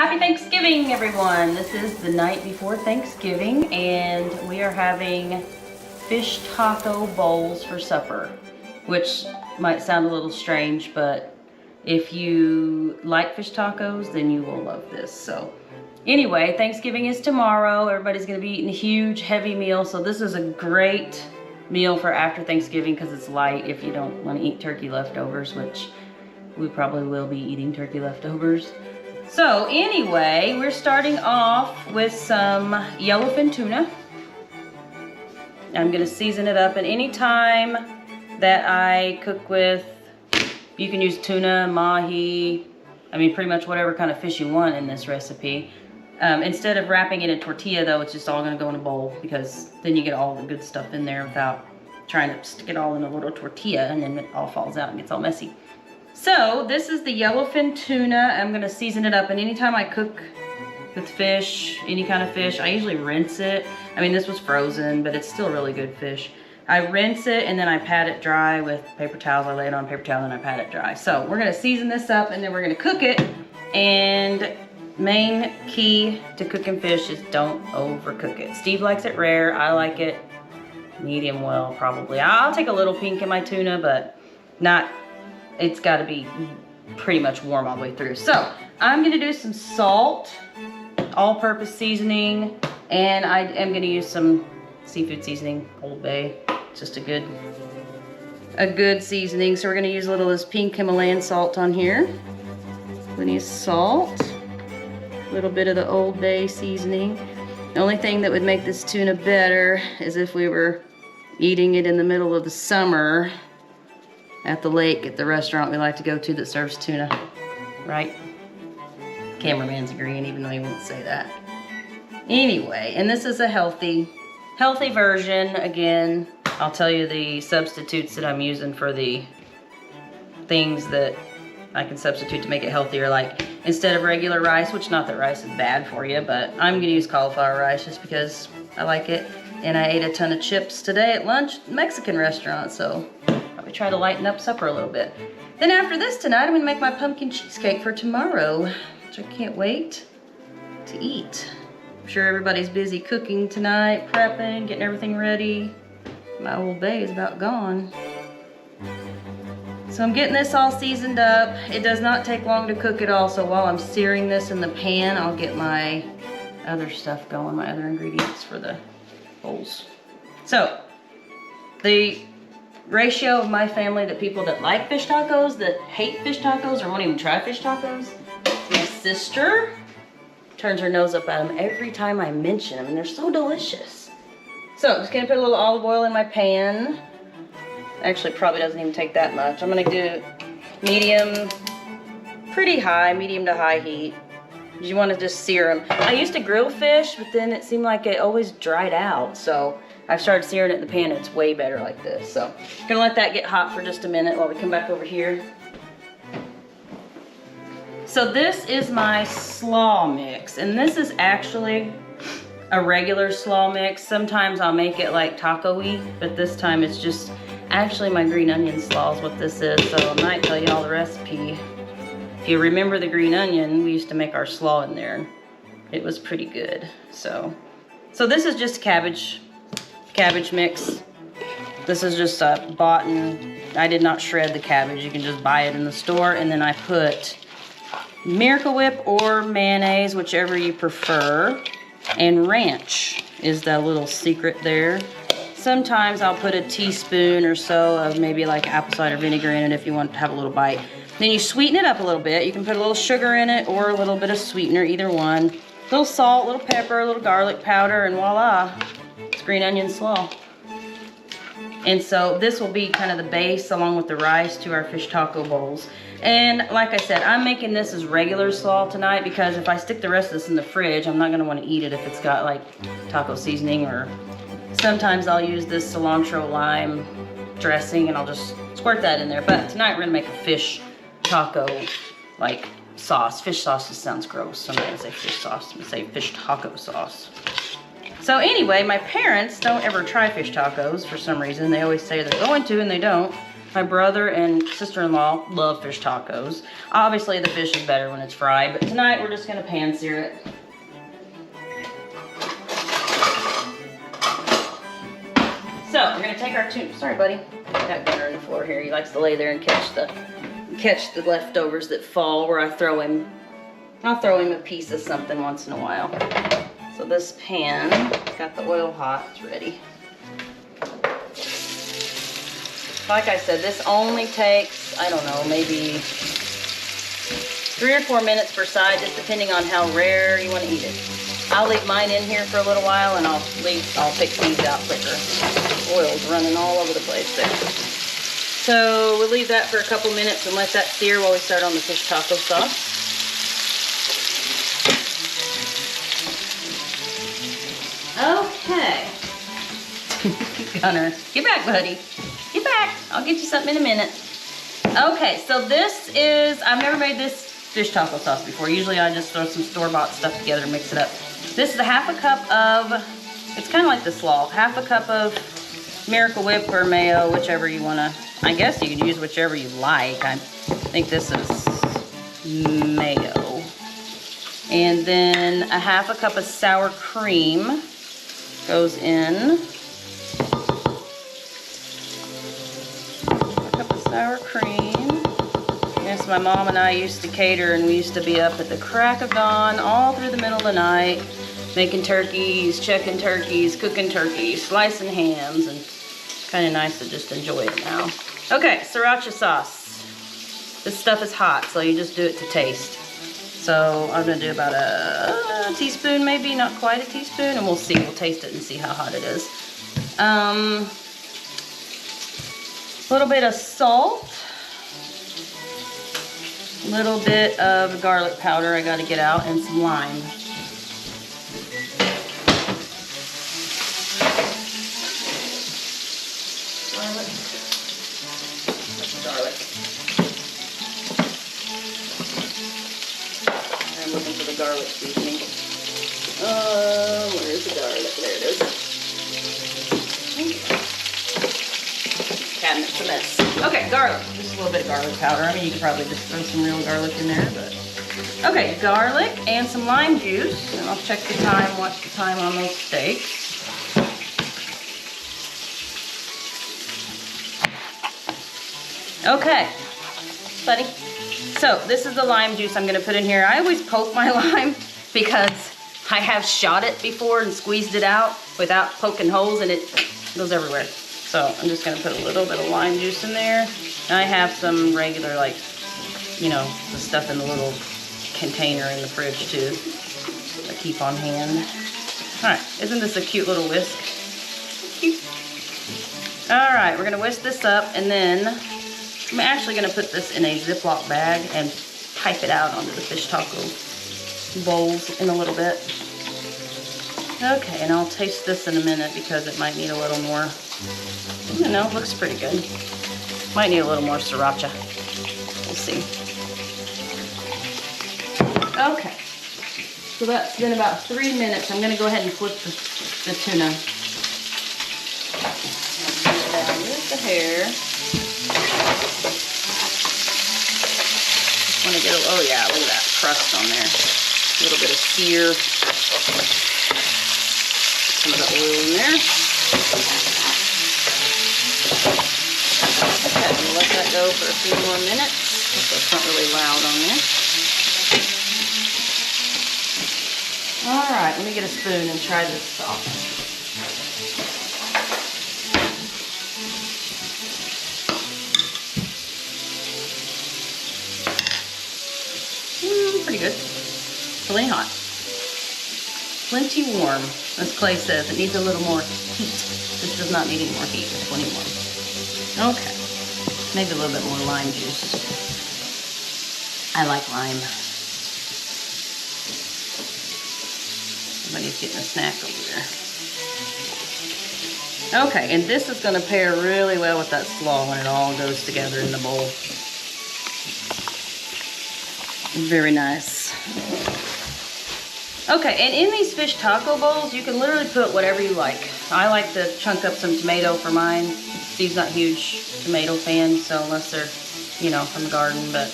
Happy Thanksgiving, everyone. This is the night before Thanksgiving, and we are having fish taco bowls for supper, which might sound a little strange, but if you like fish tacos, then you will love this. So anyway, Thanksgiving is tomorrow. Everybody's gonna be eating a huge, heavy meal, so this is a great meal for after Thanksgiving because it's light if you don't want to eat turkey leftovers, which we probably will be eating turkey leftovers. So anyway, we're starting off with some yellowfin tuna. I'm gonna season it up, and anytime that I cook with, you can use tuna, mahi, I mean pretty much whatever kind of fish you want in this recipe. Instead of wrapping it in tortilla though, it's just all gonna go in a bowl because then you get all the good stuff in there without trying to stick it all in a little tortilla and then it all falls out and gets all messy. So this is the yellowfin tuna. I'm gonna season it up, and anytime I cook with fish, any kind of fish, I usually rinse it. I mean, this was frozen, but it's still really good fish. I rinse it and then I pat it dry with paper towels. I lay it on paper towel and I pat it dry. So we're gonna season this up and then we're gonna cook it. And main key to cooking fish is don't overcook it. Steve likes it rare, I like it medium well probably. I'll take a little pink in my tuna, but not, it's gotta be pretty much warm all the way through. So I'm gonna do some salt, all-purpose seasoning, and I am gonna use some seafood seasoning, Old Bay. It's just a good seasoning. So we're gonna use a little of this pink Himalayan salt on here. Plenty of salt, a little bit of the Old Bay seasoning. The only thing that would make this tuna better is if we were eating it in the middle of the summer at the lake at the restaurant we like to go to that serves tuna, right? Cameraman's agreeing even though he won't say that. Anyway, and this is a healthy version. Again, I'll tell you the substitutes that I'm using for the things that I can substitute to make it healthier, like instead of regular rice, which not that rice is bad for you, but I'm gonna use cauliflower rice just because I like it. And I ate a ton of chips today at lunch, Mexican restaurant, so probably try to lighten up supper a little bit. Then after this tonight, I'm gonna make my pumpkin cheesecake for tomorrow, which I can't wait to eat. I'm sure everybody's busy cooking tonight, prepping, getting everything ready. My Old Bay is about gone. So I'm getting this all seasoned up. It does not take long to cook at all, so while I'm searing this in the pan, I'll get my other stuff going, my other ingredients for the bowls. So, the ratio of my family, the people that like fish tacos, that hate fish tacos, or won't even try fish tacos, my sister turns her nose up at them every time I mention them, and they're so delicious. So, I'm just gonna put a little olive oil in my pan. Actually, probably doesn't even take that much. I'm gonna do medium, pretty high, medium to high heat. You wanna just sear them. I used to grill fish, but then it seemed like it always dried out. So I've started searing it in the pan, and it's way better like this. So I'm gonna let that get hot for just a minute while we come back over here. So this is my slaw mix, and this is actually a regular slaw mix. Sometimes I'll make it like taco-y, but this time it's just actually my green onion slaw is what this is. So I might tell you all the recipe. If you remember the green onion, we used to make our slaw in there. It was pretty good. So this is just cabbage mix. This is just bought, and I did not shred the cabbage. You can just buy it in the store, and then I put Miracle Whip or mayonnaise, whichever you prefer, and ranch is the little secret there. Sometimes I'll put a teaspoon or so of maybe like apple cider vinegar in it if you want to have a little bite. Then you sweeten it up a little bit. You can put a little sugar in it or a little bit of sweetener, either one. A little salt, a little pepper, a little garlic powder, and voila, it's green onion slaw. And so this will be kind of the base along with the rice to our fish taco bowls. And like I said, I'm making this as regular slaw tonight because if I stick the rest of this in the fridge, I'm not gonna wanna eat it if it's got like taco seasoning, or sometimes I'll use this cilantro lime dressing and I'll just squirt that in there. But tonight we're gonna make a fish taco like sauce. Fish sauce just sounds gross, so I'm not gonna say fish sauce, I'm gonna say fish taco sauce. So anyway, my parents don't ever try fish tacos for some reason. They always say they're going to and they don't. My brother and sister-in-law love fish tacos. Obviously the fish is better when it's fried, but tonight we're just gonna pan sear it. So we're gonna take our tuna. Sorry, buddy. Got dinner on the floor here. He likes to lay there and catch the leftovers that fall. Where I'll throw him a piece of something once in a while. So this pan, got the oil hot. It's ready. Like I said, this only takes, I don't know, maybe 3 or 4 minutes per side, just depending on how rare you want to eat it. I'll leave mine in here for a little while, and I'll pick these out quicker. Oil's running all over the place there. So we'll leave that for a couple minutes and let that sear while we start on the fish taco sauce. Okay. Gunner, get back, buddy. Get back. I'll get you something in a minute. Okay, so this is, I've never made this fish taco sauce before. Usually I just throw some store-bought stuff together and mix it up. This is a half a cup of, it's kind of like the slaw, half a cup of Miracle Whip or mayo, whichever you want to, I guess you can use whichever you like. I think this is mayo. And then a half a cup of sour cream goes in. Sour cream. Yes, my mom and I used to cater, and we used to be up at the crack of dawn all through the middle of the night making turkeys, checking turkeys, cooking turkeys, slicing hams, and kind of nice to just enjoy it now. Okay, sriracha sauce. This stuff is hot, so you just do it to taste. So I'm gonna do about a teaspoon, maybe, not quite a teaspoon, and we'll see. We'll taste it and see how hot it is. A little bit of salt, a little bit of garlic powder I gotta get out, and some lime. Garlic. I'm looking for the garlic seasoning. Where's the garlic? There it is. Cabinet's a mess. Okay, garlic. Just a little bit of garlic powder. I mean, you could probably just throw some real garlic in there, but. Okay, garlic and some lime juice. And I'll check the time, watch the time on those steaks. Okay, buddy. So this is the lime juice I'm gonna put in here. I always poke my lime because I have shot it before and squeezed it out without poking holes, and it goes everywhere. So I'm just gonna put a little bit of lime juice in there. And I have some regular, like, you know, the stuff in the little container in the fridge too. I keep on hand. All right, isn't this a cute little whisk? Cute. All right, we're gonna whisk this up, and then I'm actually gonna put this in a Ziploc bag and pipe it out onto the fish taco bowls in a little bit. Okay, and I'll taste this in a minute because it might need a little more. You know, it looks pretty good. Might need a little more sriracha. We'll see. Okay, so that's been about 3 minutes. I'm gonna go ahead and flip the tuna. I'll put it down with the hair. Just want to get a, oh yeah, look at that crust on there. A little bit of sear. Some of the oil in there. Okay, we'll let that go for a few more minutes. So it's not really loud on there. Alright, let me get a spoon and try this sauce. Pretty good. Plenty hot. Plenty warm. As Clay says, it needs a little more heat. This does not need any more heat. It's plenty warm. Okay. Maybe a little bit more lime juice. I like lime. Somebody's getting a snack over there. Okay, and this is going to pair really well with that slaw when it all goes together in the bowl. Very nice. Okay, and in these fish taco bowls, you can literally put whatever you like. I like to chunk up some tomato for mine. Steve's not a huge tomato fan, so unless they're, you know, from the garden, but,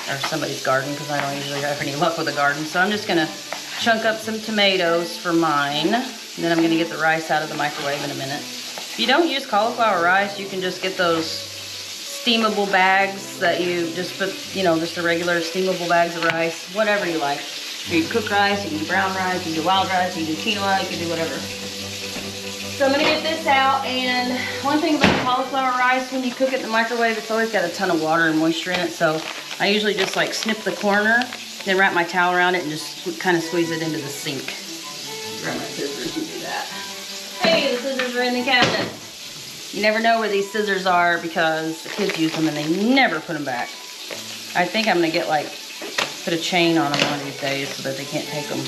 or somebody's garden, because I don't usually have any luck with a garden. So I'm just gonna chunk up some tomatoes for mine. And then I'm gonna get the rice out of the microwave in a minute. If you don't use cauliflower rice, you can just get those steamable bags that you just put, you know, just the regular steamable bags of rice, whatever you like. You can cook rice, you can do brown rice, you can do wild rice, you can do quinoa, you can do whatever. So I'm gonna get this out, and one thing about cauliflower rice, when you cook it in the microwave, it's always got a ton of water and moisture in it, so I usually just like snip the corner, then wrap my towel around it and just kind of squeeze it into the sink. Grab my scissors and do that. Hey, the scissors are in the cabinet. You never know where these scissors are because the kids use them and they never put them back. I think I'm gonna get like, put a chain on them one of these days so that they can't take them.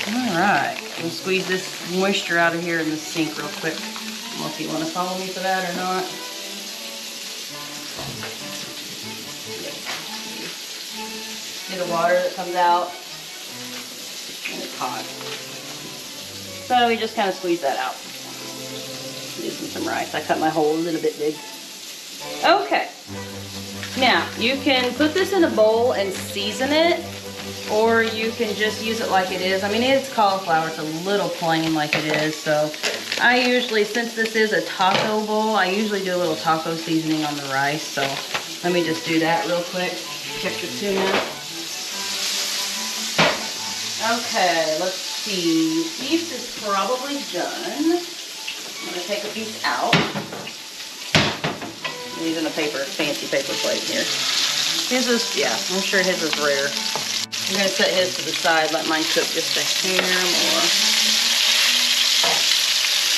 Alright, we'll squeeze this moisture out of here in the sink real quick. I don't know if you want to follow me for that or not. See the water that comes out? And it's hot. So we just kind of squeeze that out. Using some rice. I cut my holes in a bit big. Okay. Now, you can put this in a bowl and season it, or you can just use it like it is. I mean, it's cauliflower, it's a little plain like it is, so I usually, since this is a taco bowl, I usually do a little taco seasoning on the rice, so let me just do that real quick. Check the tuna. Okay, let's see. Beef is probably done. I'm gonna take a piece out. I'm using a fancy paper plate here. His is, yeah, I'm sure his is rare. I'm gonna set his to the side, let mine cook just a hair more.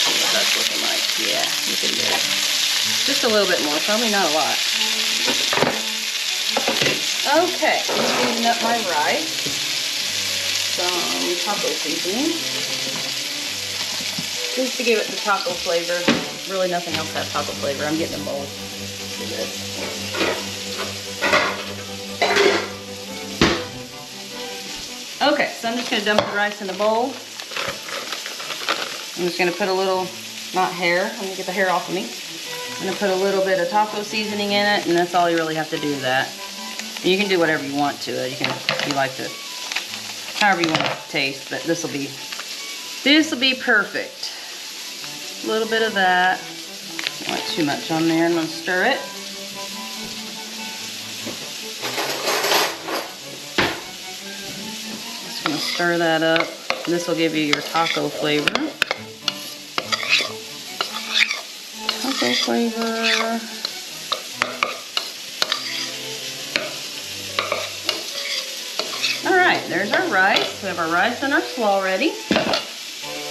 See what that's looking like. Yeah, you can do it. Just a little bit more, probably not a lot. Okay, cleaning up my rice. Some taco seasoning. Just to give it the taco flavor. Really nothing else has taco flavor. I'm getting them both. Okay, so I'm just going to dump the rice in the bowl. I'm just going to put a little, not hair, I'm going to get the hair off of me. I'm going to put a little bit of taco seasoning in it, and that's all you really have to do to that. And you can do whatever you want to it. You can, if you like to, however you want it to taste, but this will be perfect. A little bit of that. Don't want too much on there. I'm going to stir it. Just going to stir that up. This will give you your taco flavor. Taco flavor. Alright, there's our rice. We have our rice and our slaw ready.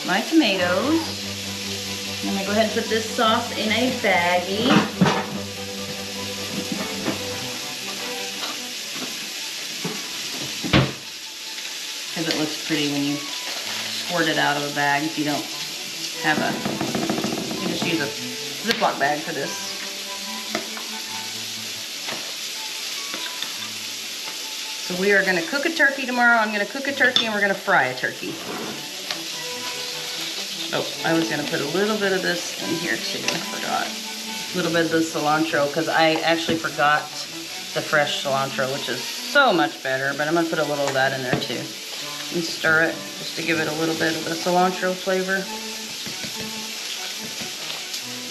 My tomatoes. I'm going to go ahead and put this sauce in a baggie. Because it looks pretty when you squirt it out of a bag. If you don't have a, you just use a Ziploc bag for this. So we are going to cook a turkey tomorrow. I'm going to cook a turkey and we're going to fry a turkey. Oh, I was going to put a little bit of this in here too. I forgot. A little bit of the cilantro because I actually forgot the fresh cilantro, which is so much better. But I'm going to put a little of that in there too. And stir it just to give it a little bit of the cilantro flavor.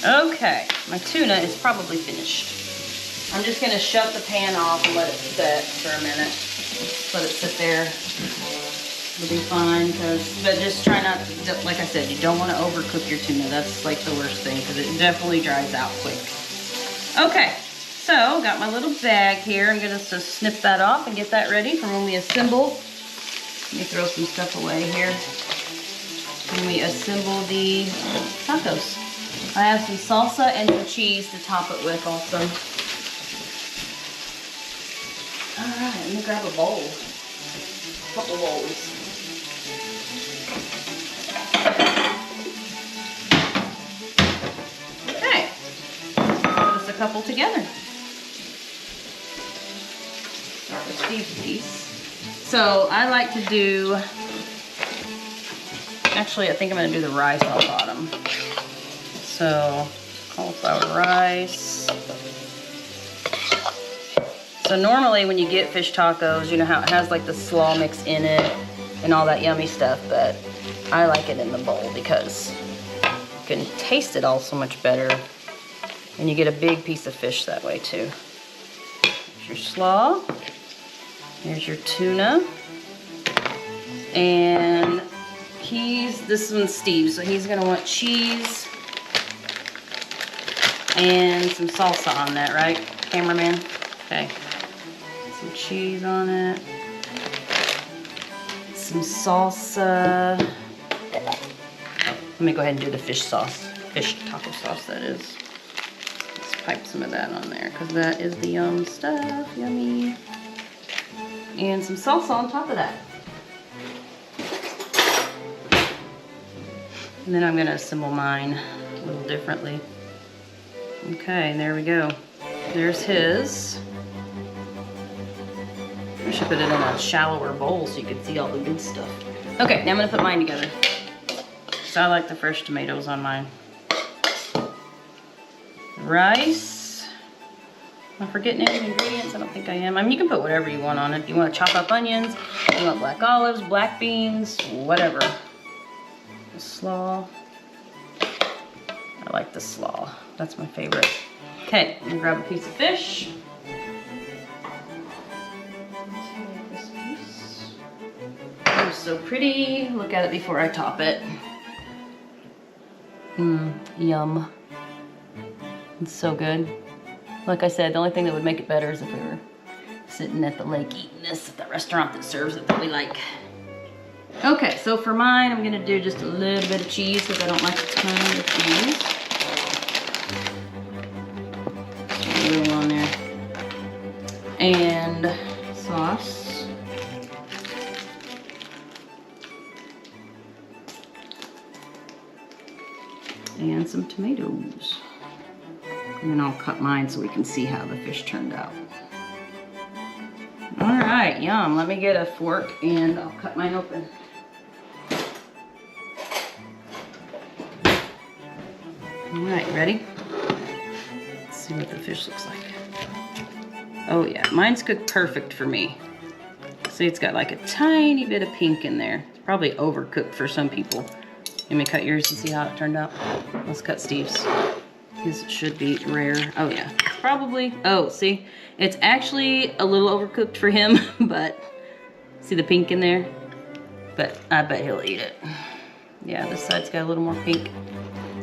Okay, my tuna is probably finished. I'm just going to shut the pan off and let it set for a minute. Let it sit there. It'll be fine, but just try not to, like I said, you don't want to overcook your tuna. That's like the worst thing because it definitely dries out quick. Okay, so got my little bag here. I'm going to just snip that off and get that ready for when we assemble. Let me throw some stuff away here. When we assemble the tacos. I have some salsa and some cheese to top it with also. Alright, let me grab a bowl. A couple bowls. Okay. Put us a couple together. Start with Steve's piece. So I like to do, actually I think I'm gonna do the rice on the bottom. So cauliflower rice. So normally when you get fish tacos, you know how it has like the slaw mix in it and all that yummy stuff, but I like it in the bowl because you can taste it all so much better. And you get a big piece of fish that way too. Here's your slaw. Here's your tuna. And this one's Steve, so he's gonna want cheese and some salsa on that, right, cameraman? Okay. Some cheese on it. Some salsa. Let me go ahead and do the fish sauce. Fish taco sauce, that is. Let's pipe some of that on there, because that is the yum stuff. Yummy. And some salsa on top of that. And then I'm going to assemble mine a little differently. Okay, there we go. There's his. I should put it in a shallower bowl so you can see all the good stuff. Okay, now I'm gonna put mine together. So I like the fresh tomatoes on mine. Rice. Am I forgetting any ingredients? I don't think I am. I mean, you can put whatever you want on it. If you want to chop up onions, you want black olives, black beans, whatever. The slaw. I like the slaw. That's my favorite. Okay, I'm gonna grab a piece of fish. Oh, so pretty. Look at it before I top it. Yum. It's so good. Like I said, the only thing that would make it better is if we were sitting at the lake eating this at the restaurant that serves it that we like. Okay, so for mine, I'm gonna do just a little bit of cheese because I don't like a ton of cheese. Just a little on there. And sauce. And some tomatoes. And then I'll cut mine so we can see how the fish turned out. All right, yum. Let me get a fork and I'll cut mine open. All right, ready? Let's see what the fish looks like. Oh yeah, mine's cooked perfect for me. See, it's got like a tiny bit of pink in there. It's probably overcooked for some people. Let me cut yours and see how it turned out. Let's cut Steve's. His should be rare. Oh yeah, probably. Oh, see, it's actually a little overcooked for him, but see the pink in there? But I bet he'll eat it. Yeah, this side's got a little more pink.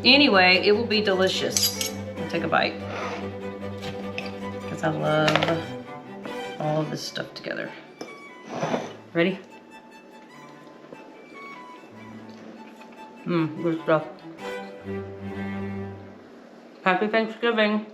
Anyway, it will be delicious. I'll take a bite. Because I love all of this stuff together. Ready? Good stuff. Happy Thanksgiving.